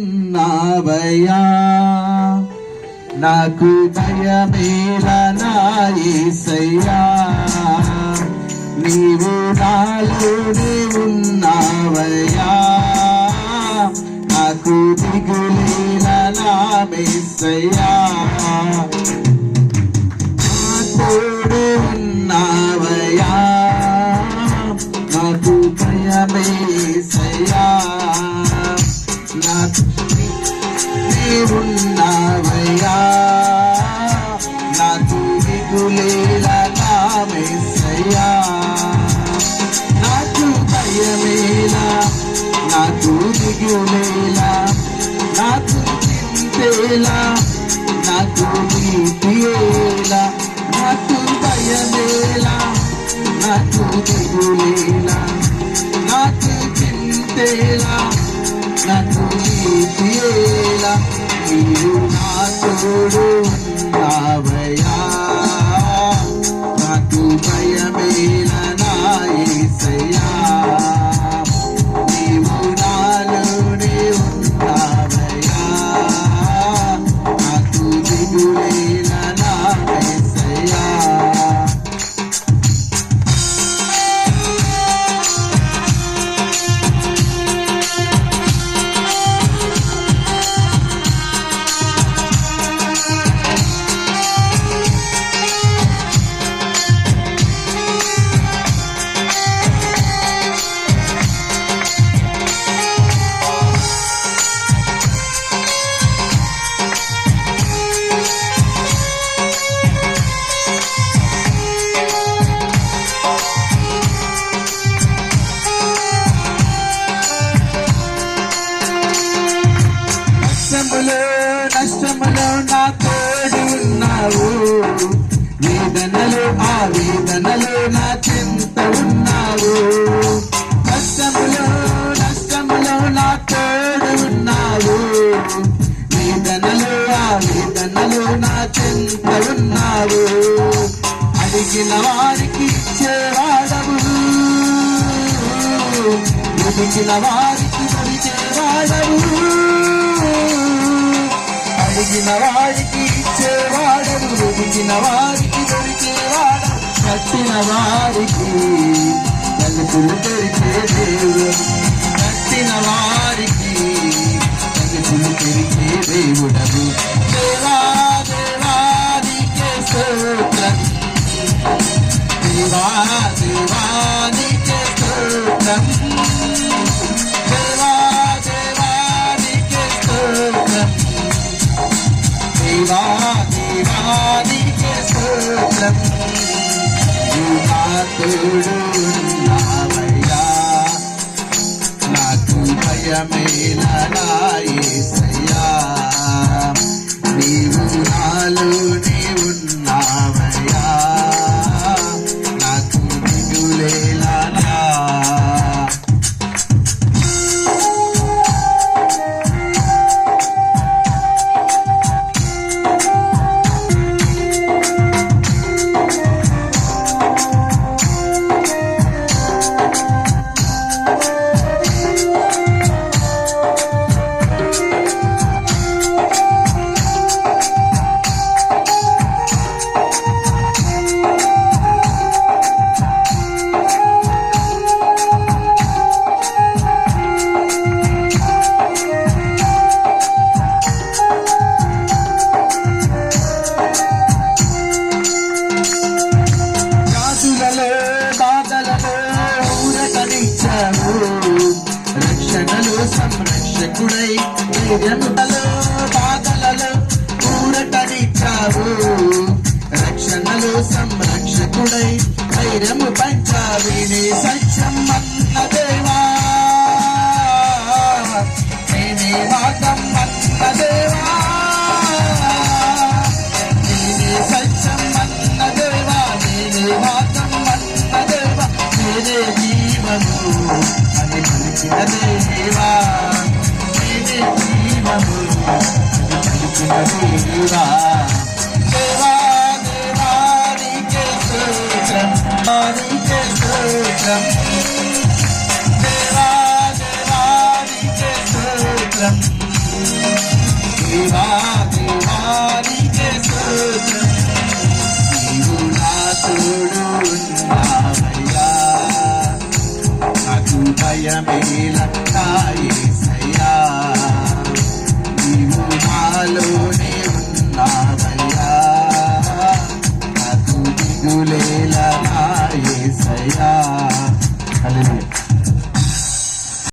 ఉన్నావయ్యా నాకు భయమేలా నా యేసయ్యా నీవు నాలోనే ఉన్నావయ్యా నాకు దిగులేలా నా యేసయ్యా నా తోడు ఉన్నావయ్యా నాకు భయమేసయ్యా నీవున్నావయ్యా నాకు దిగులేలా నా యేసయ్యా నాకు భయమేలా నాకు దిగులేలా నాకు చింతేలా నాకు భీతియేలా నాకు భయమేలా నాకు దిగులేలా నాకు చింతేలా నాకు భీతియేలా నీవు నా తోడు ఉన్నావయ్యా నాకు భయమేలా నా యేసయ్యా నీవు నాలోనే ఉన్నావయ్యా నాకు దిగులేలా నా యేసయ్యా నష్టములో నా తోడు ఉన్నావు వేదనలో ఆ వేదనలో నా చింత ఉన్నావు నష్టములో నా తోడు ఉన్నావు వేదనలో ఆ వేదనలో నా చింత ఉన్నావు అడిగిన వారికి ఇచ్చేవాడవు ఎదిగిన వారికి దొరికేవాడవు అడిగిన వారికి ఇచ్చేవాడవు ఎదిగిన వారికి దొరికేవాడవు కట్టిన వారికి తలుపులు తెరిచే దేవుడు కట్టిన వారికి తలుపులు తెరిచే దేవుడవు దేవా దేవానికే స్తోత్రం దేవా దేవానికే స్తోత్రం దేవా దేవానికే స్తోత్రం దేవా దేవానికే స్తోత్రం నీవు నా తోడు ఉన్నావయ్యా నాకు భయమేలా నా యేసయ్యా నీవు నాలోనే ఉన్నావయ్యా నాకు దిగులేలా నా రక్షణలో సంరక్షకుడై ధైర్యములలో బాధలలో ఊరటనిచ్చావు రక్షణలో సంరక్షకుడై ధైర్యము పంచావి నీ సత్యం అన్న దేవా నేనే మార్గం అన్న దేవా నేనే సత్యం అన్న దేవా నేనే మార్గం అన్న దేవా నేనే జీవము అని పలికిన దేవా నేనే జీవము అని పలికిన దేవా దేవా దేవా నీకే స్తోత్రం నీకే స్తోత్రం స్తోత్రం దేవా దేవా నీకే స్తోత్రం నీవు నా తోడు ఉన్నావయ్యా నాకు భయమేల నా యేసయ్యా నీవు నాలోనే ఉన్నావయ్యా నాకు దిగులేల నా యేసయ్యా